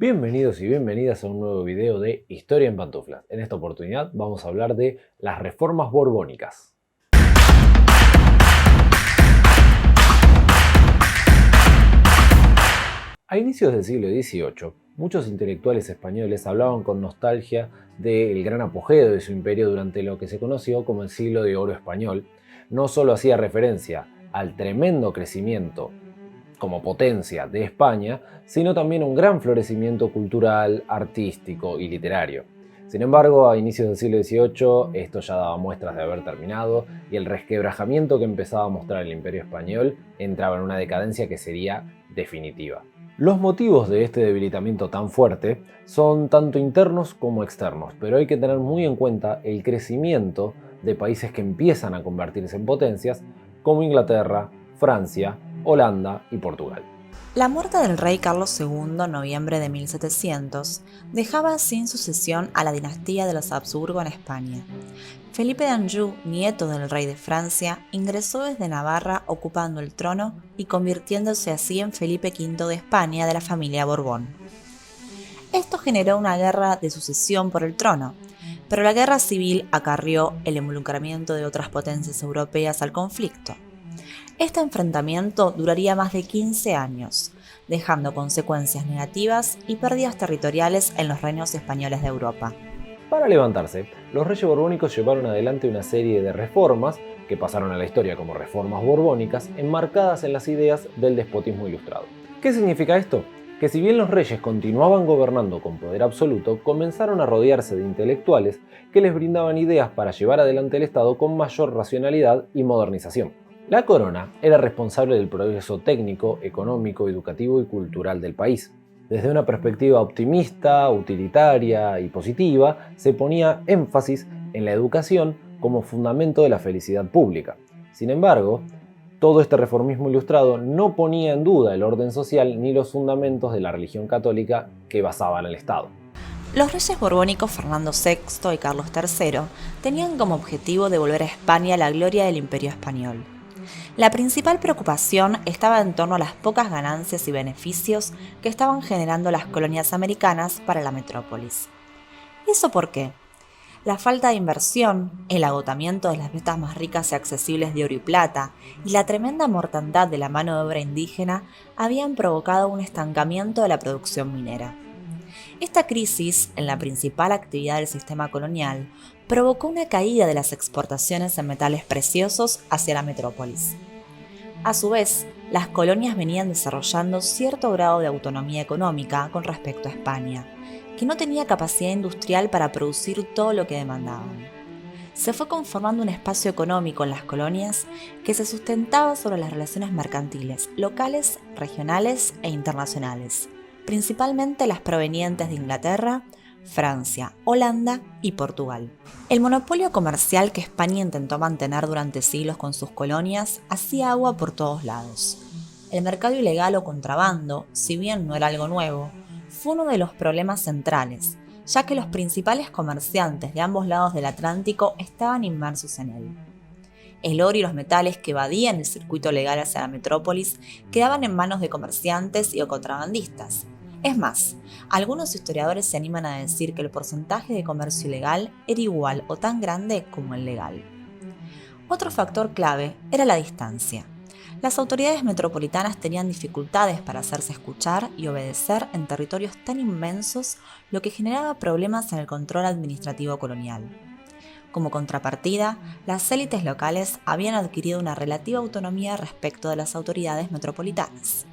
Bienvenidos y bienvenidas a un nuevo video de Historia en Pantuflas. En esta oportunidad vamos a hablar de las reformas borbónicas. A inicios del siglo XVIII, muchos intelectuales españoles hablaban con nostalgia del gran apogeo de su imperio durante lo que se conoció como el siglo de oro español. No solo hacía referencia al tremendo crecimiento como potencia de España, sino también un gran florecimiento cultural, artístico y literario. Sin embargo, a inicios del siglo XVIII esto ya daba muestras de haber terminado y el resquebrajamiento que empezaba a mostrar el Imperio Español entraba en una decadencia que sería definitiva. Los motivos de este debilitamiento tan fuerte son tanto internos como externos, pero hay que tener muy en cuenta el crecimiento de países que empiezan a convertirse en potencias como Inglaterra, Francia, Holanda y Portugal. La muerte del rey Carlos II en noviembre de 1700 dejaba sin sucesión a la dinastía de los Habsburgo en España. Felipe d'Anjou, nieto del rey de Francia, ingresó desde Navarra ocupando el trono y convirtiéndose así en Felipe V de España de la familia Borbón. Esto generó una guerra de sucesión por el trono, pero la guerra civil acarrió el involucramiento de otras potencias europeas al conflicto. Este enfrentamiento duraría más de 15 años, dejando consecuencias negativas y pérdidas territoriales en los reinos españoles de Europa. Para levantarse, los reyes borbónicos llevaron adelante una serie de reformas que pasaron a la historia como reformas borbónicas, enmarcadas en las ideas del despotismo ilustrado. ¿Qué significa esto? Que si bien los reyes continuaban gobernando con poder absoluto, comenzaron a rodearse de intelectuales que les brindaban ideas para llevar adelante el Estado con mayor racionalidad y modernización. La corona era responsable del progreso técnico, económico, educativo y cultural del país. Desde una perspectiva optimista, utilitaria y positiva, se ponía énfasis en la educación como fundamento de la felicidad pública. Sin embargo, todo este reformismo ilustrado no ponía en duda el orden social ni los fundamentos de la religión católica que basaban el Estado. Los reyes borbónicos Fernando VI y Carlos III tenían como objetivo devolver a España la gloria del Imperio Español. La principal preocupación estaba en torno a las pocas ganancias y beneficios que estaban generando las colonias americanas para la metrópolis. ¿Eso por qué? La falta de inversión, el agotamiento de las vetas más ricas y accesibles de oro y plata y la tremenda mortandad de la mano de obra indígena habían provocado un estancamiento de la producción minera. Esta crisis, en la principal actividad del sistema colonial, provocó una caída de las exportaciones en metales preciosos hacia la metrópolis. A su vez, las colonias venían desarrollando cierto grado de autonomía económica con respecto a España, que no tenía capacidad industrial para producir todo lo que demandaban. Se fue conformando un espacio económico en las colonias que se sustentaba sobre las relaciones mercantiles locales, regionales e internacionales, principalmente las provenientes de Inglaterra, Francia, Holanda y Portugal. El monopolio comercial que España intentó mantener durante siglos con sus colonias hacía agua por todos lados. El mercado ilegal o contrabando, si bien no era algo nuevo, fue uno de los problemas centrales, ya que los principales comerciantes de ambos lados del Atlántico estaban inmersos en él. El oro y los metales que evadían el circuito legal hacia la metrópolis quedaban en manos de comerciantes y o contrabandistas. Es más, algunos historiadores se animan a decir que el porcentaje de comercio ilegal era igual o tan grande como el legal. Otro factor clave era la distancia. Las autoridades metropolitanas tenían dificultades para hacerse escuchar y obedecer en territorios tan inmensos, lo que generaba problemas en el control administrativo colonial. Como contrapartida, las élites locales habían adquirido una relativa autonomía respecto de las autoridades metropolitanas.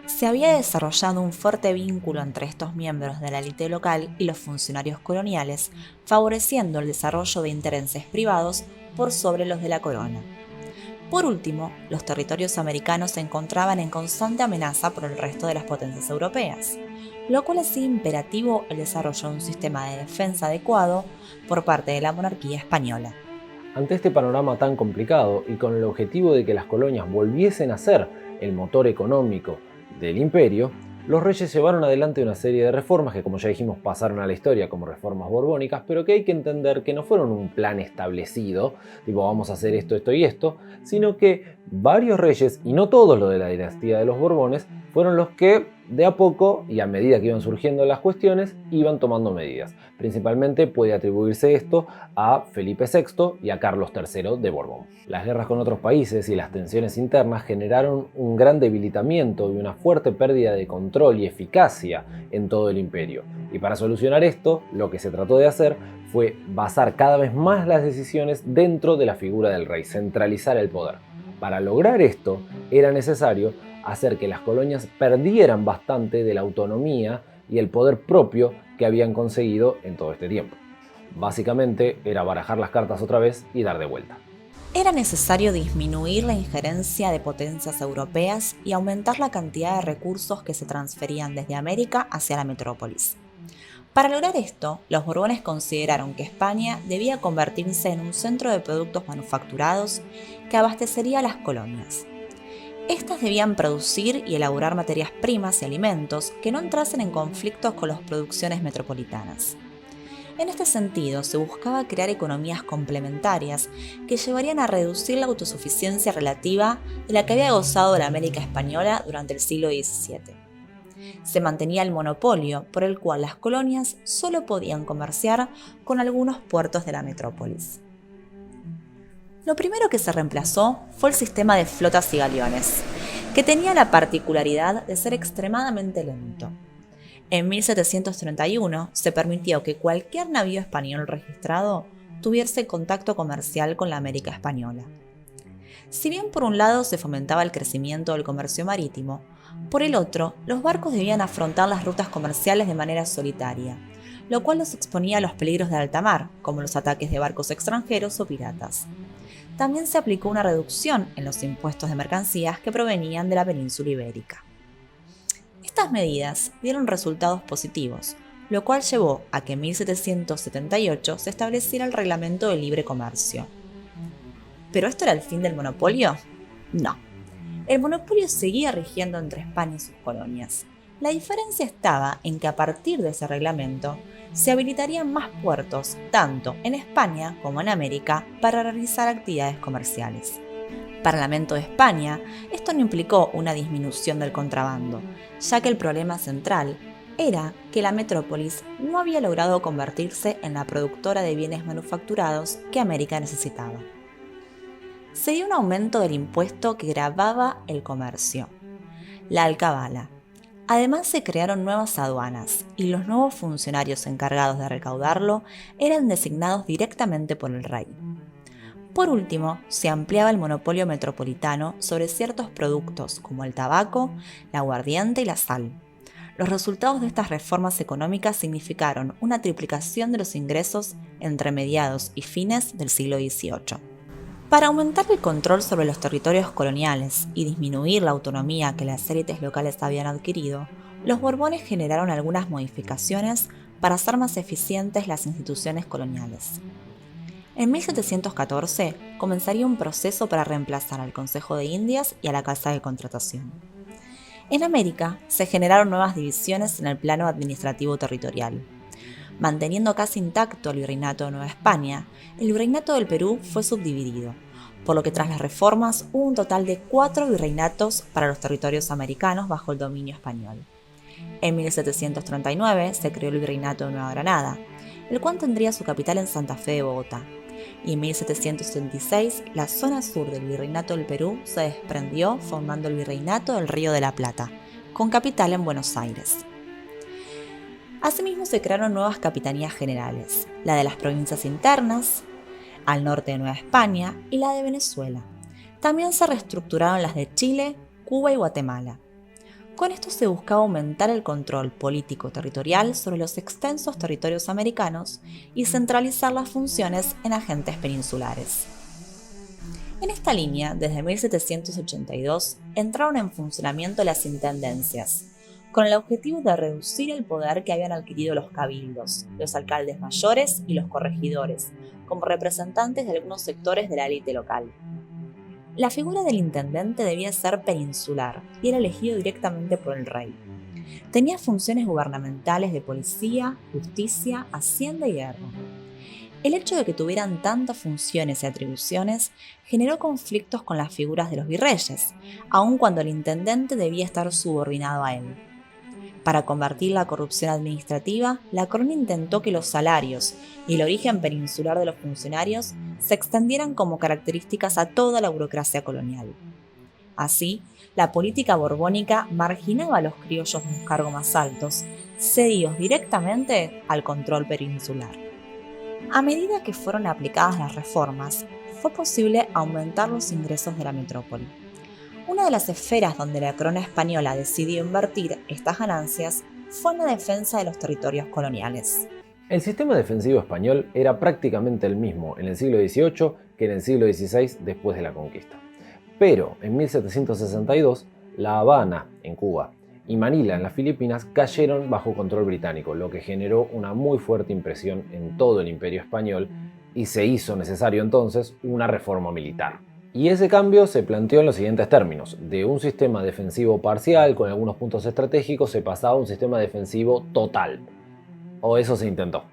Se había desarrollado un fuerte vínculo entre estos miembros de la élite local y los funcionarios coloniales, favoreciendo el desarrollo de intereses privados por sobre los de la corona. Por último, los territorios americanos se encontraban en constante amenaza por el resto de las potencias europeas, lo cual hacía imperativo el desarrollo de un sistema de defensa adecuado por parte de la monarquía española. Ante este panorama tan complicado y con el objetivo de que las colonias volviesen a ser el motor económico del imperio, los reyes llevaron adelante una serie de reformas que, como ya dijimos, pasaron a la historia como reformas borbónicas, pero que hay que entender que no fueron un plan establecido, tipo vamos a hacer esto, esto y esto, sino que varios reyes, y no todos los de la dinastía de los Borbones, fueron los que De a poco, y a medida que iban surgiendo las cuestiones, iban tomando medidas. Principalmente puede atribuirse esto a Felipe VI y a Carlos III de Borbón. Las guerras con otros países y las tensiones internas generaron un gran debilitamiento y una fuerte pérdida de control y eficacia en todo el imperio. Y para solucionar esto, lo que se trató de hacer fue basar cada vez más las decisiones dentro de la figura del rey, centralizar el poder. Para lograr esto, era necesario hacer que las colonias perdieran bastante de la autonomía y el poder propio que habían conseguido en todo este tiempo. Básicamente era barajar las cartas otra vez y dar de vuelta. Era necesario disminuir la injerencia de potencias europeas y aumentar la cantidad de recursos que se transferían desde América hacia la metrópolis. Para lograr esto, los Borbones consideraron que España debía convertirse en un centro de productos manufacturados que abastecería a las colonias. Estas debían producir y elaborar materias primas y alimentos que no entrasen en conflictos con las producciones metropolitanas. En este sentido, se buscaba crear economías complementarias que llevarían a reducir la autosuficiencia relativa de la que había gozado la América española durante el siglo XVII. Se mantenía el monopolio por el cual las colonias solo podían comerciar con algunos puertos de la metrópolis. Lo primero que se reemplazó fue el sistema de flotas y galeones, que tenía la particularidad de ser extremadamente lento. En 1731 se permitió que cualquier navío español registrado tuviese contacto comercial con la América española. Si bien por un lado se fomentaba el crecimiento del comercio marítimo, por el otro, los barcos debían afrontar las rutas comerciales de manera solitaria, lo cual los exponía a los peligros de alta mar, como los ataques de barcos extranjeros o piratas. También se aplicó una reducción en los impuestos de mercancías que provenían de la península ibérica. Estas medidas dieron resultados positivos, lo cual llevó a que en 1778 se estableciera el Reglamento de Libre Comercio. ¿Pero esto era el fin del monopolio? No. El monopolio seguía rigiendo entre España y sus colonias. La diferencia estaba en que a partir de ese reglamento se habilitarían más puertos, tanto en España como en América, para realizar actividades comerciales. Parlamento de España, esto no implicó una disminución del contrabando, ya que el problema central era que la metrópolis no había logrado convertirse en la productora de bienes manufacturados que América necesitaba. Se dio un aumento del impuesto que gravaba el comercio, la alcabala. Además se crearon nuevas aduanas y los nuevos funcionarios encargados de recaudarlo eran designados directamente por el rey. Por último, se ampliaba el monopolio metropolitano sobre ciertos productos como el tabaco, la aguardiente y la sal. Los resultados de estas reformas económicas significaron una triplicación de los ingresos entre mediados y fines del siglo XVIII. Para aumentar el control sobre los territorios coloniales y disminuir la autonomía que las élites locales habían adquirido, los Borbones generaron algunas modificaciones para hacer más eficientes las instituciones coloniales. En 1714 comenzaría un proceso para reemplazar al Consejo de Indias y a la Casa de Contratación. En América se generaron nuevas divisiones en el plano administrativo territorial. Manteniendo casi intacto el Virreinato de Nueva España, el Virreinato del Perú fue subdividido, por lo que tras las reformas hubo un total de 4 virreinatos para los territorios americanos bajo el dominio español. En 1739 se creó el Virreinato de Nueva Granada, el cual tendría su capital en Santa Fe de Bogotá, y en 1776 la zona sur del Virreinato del Perú se desprendió formando el Virreinato del Río de la Plata, con capital en Buenos Aires. Asimismo se crearon nuevas capitanías generales, la de las provincias internas, al norte de Nueva España y la de Venezuela. También se reestructuraron las de Chile, Cuba y Guatemala. Con esto se buscaba aumentar el control político-territorial sobre los extensos territorios americanos y centralizar las funciones en agentes peninsulares. En esta línea, desde 1782, entraron en funcionamiento las intendencias, con el objetivo de reducir el poder que habían adquirido los cabildos, los alcaldes mayores y los corregidores, como representantes de algunos sectores de la élite local. La figura del intendente debía ser peninsular y era elegido directamente por el rey. Tenía funciones gubernamentales de policía, justicia, hacienda y guerra. El hecho de que tuvieran tantas funciones y atribuciones generó conflictos con las figuras de los virreyes, aun cuando el intendente debía estar subordinado a él. Para combatir la corrupción administrativa, la corona intentó que los salarios y el origen peninsular de los funcionarios se extendieran como características a toda la burocracia colonial. Así, la política borbónica marginaba a los criollos de los cargos más altos, cedidos directamente al control peninsular. A medida que fueron aplicadas las reformas, fue posible aumentar los ingresos de la metrópoli. Una de las esferas donde la corona española decidió invertir estas ganancias fue en la defensa de los territorios coloniales. El sistema defensivo español era prácticamente el mismo en el siglo XVIII que en el siglo XVI después de la conquista. Pero en 1762, La Habana, en Cuba, y Manila, en las Filipinas, cayeron bajo control británico, lo que generó una muy fuerte impresión en todo el Imperio español y se hizo necesario entonces una reforma militar. Y ese cambio se planteó en los siguientes términos. De un sistema defensivo parcial con algunos puntos estratégicos se pasaba a un sistema defensivo total. O eso se intentó.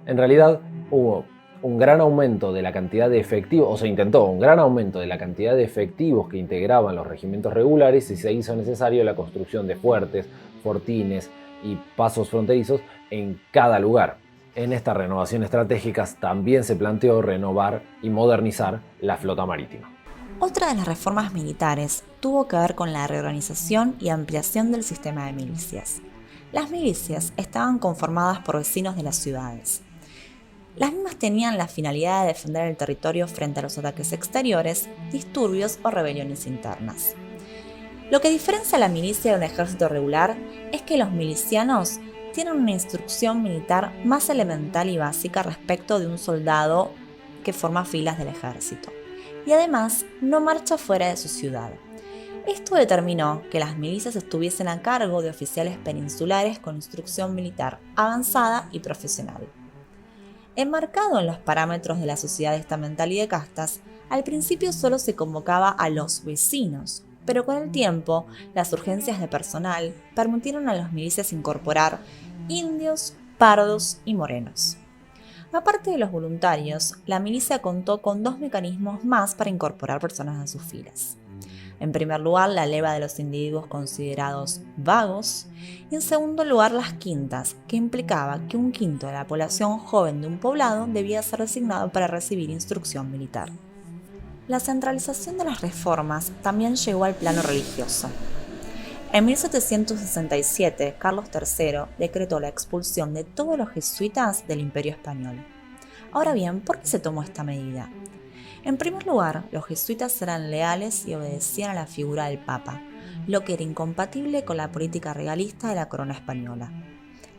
En realidad hubo un gran aumento de la cantidad de efectivos, o se intentó un gran aumento de la cantidad de efectivos que integraban los regimientos regulares y se hizo necesario la construcción de fuertes, fortines y pasos fronterizos en cada lugar. En estas renovaciones estratégicas también se planteó renovar y modernizar la flota marítima. Otra de las reformas militares tuvo que ver con la reorganización y ampliación del sistema de milicias. Las milicias estaban conformadas por vecinos de las ciudades. Las mismas tenían la finalidad de defender el territorio frente a los ataques exteriores, disturbios o rebeliones internas. Lo que diferencia a la milicia de un ejército regular es que los milicianos tienen una instrucción militar más elemental y básica respecto de un soldado que forma filas del ejército, y además no marcha fuera de su ciudad. Esto determinó que las milicias estuviesen a cargo de oficiales peninsulares con instrucción militar avanzada y profesional. Enmarcado en los parámetros de la sociedad estamental y de castas, al principio solo se convocaba a los vecinos, pero con el tiempo, las urgencias de personal permitieron a las milicias incorporar indios, pardos y morenos. Aparte de los voluntarios, la milicia contó con dos mecanismos más para incorporar personas a sus filas. En primer lugar, la leva de los individuos considerados vagos, y en segundo lugar, las quintas, que implicaba que un quinto de la población joven de un poblado debía ser designado para recibir instrucción militar. La centralización de las reformas también llegó al plano religioso. En 1767, Carlos III decretó la expulsión de todos los jesuitas del Imperio Español. Ahora bien, ¿por qué se tomó esta medida? En primer lugar, los jesuitas eran leales y obedecían a la figura del Papa, lo que era incompatible con la política regalista de la corona española.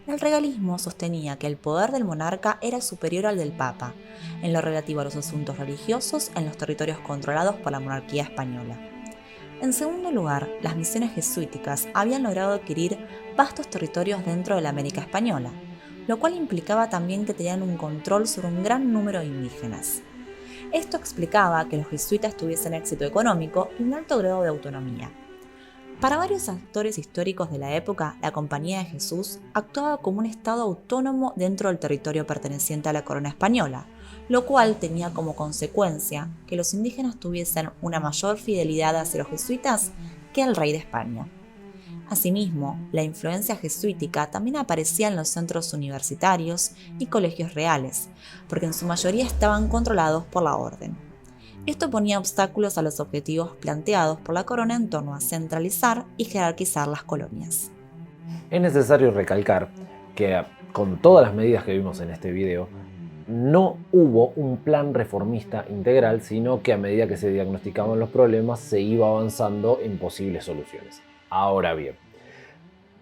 El regalismo sostenía que el poder del monarca era superior al del Papa, en lo relativo a los asuntos religiosos en los territorios controlados por la monarquía española. En segundo lugar, las misiones jesuíticas habían logrado adquirir vastos territorios dentro de la América española, lo cual implicaba también que tenían un control sobre un gran número de indígenas. Esto explicaba que los jesuitas tuviesen éxito económico y un alto grado de autonomía. Para varios actores históricos de la época, la Compañía de Jesús actuaba como un estado autónomo dentro del territorio perteneciente a la corona española, lo cual tenía como consecuencia que los indígenas tuviesen una mayor fidelidad hacia los jesuitas que al rey de España. Asimismo, la influencia jesuítica también aparecía en los centros universitarios y colegios reales, porque en su mayoría estaban controlados por la orden. Esto ponía obstáculos a los objetivos planteados por la corona en torno a centralizar y jerarquizar las colonias. Es necesario recalcar que con todas las medidas que vimos en este video, no hubo un plan reformista integral, sino que a medida que se diagnosticaban los problemas se iba avanzando en posibles soluciones. Ahora bien,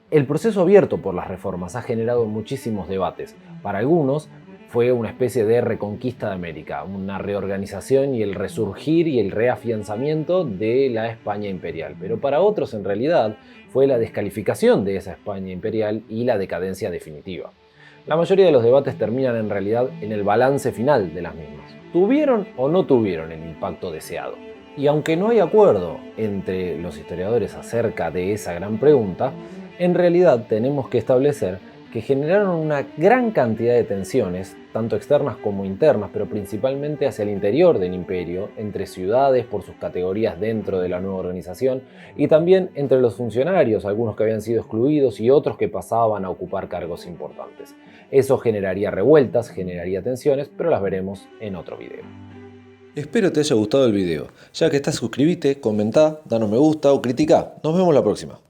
el proceso abierto por las reformas ha generado muchísimos debates. Para algunos fue una especie de reconquista de América, una reorganización y el resurgir y el reafianzamiento de la España imperial. Pero para otros en realidad fue la descalificación de esa España imperial y la decadencia definitiva. La mayoría de los debates terminan en realidad en el balance final de las mismas. ¿Tuvieron o no tuvieron el impacto deseado? Y aunque no hay acuerdo entre los historiadores acerca de esa gran pregunta, en realidad tenemos que establecer que generaron una gran cantidad de tensiones, tanto externas como internas, pero principalmente hacia el interior del imperio, entre ciudades por sus categorías dentro de la nueva organización, y también entre los funcionarios, algunos que habían sido excluidos y otros que pasaban a ocupar cargos importantes. Eso generaría revueltas, generaría tensiones, pero las veremos en otro video. Espero te haya gustado el video. Ya que estás, suscríbete, comentá, danos me gusta o criticá. Nos vemos la próxima.